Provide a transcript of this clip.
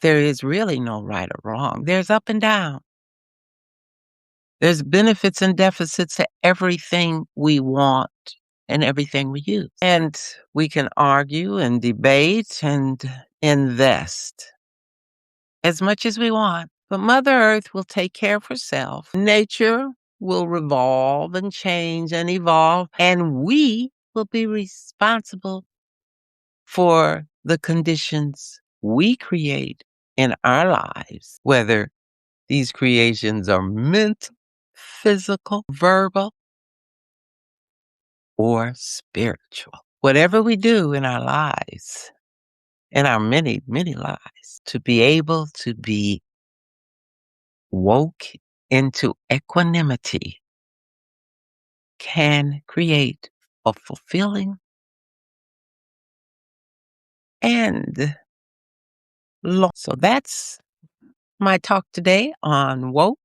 there is really no right or wrong. There's up and down. There's benefits and deficits to everything we want and everything we use. And we can argue and debate and invest as much as we want. But Mother Earth will take care of herself. Nature will revolve and change and evolve, and we will be responsible for the conditions we create in our lives, whether these creations are mental, physical, verbal, or spiritual. Whatever we do in our lives, in our many, many lives, to be able to be woke into equanimity can create a fulfilling and long. So that's my talk today on woke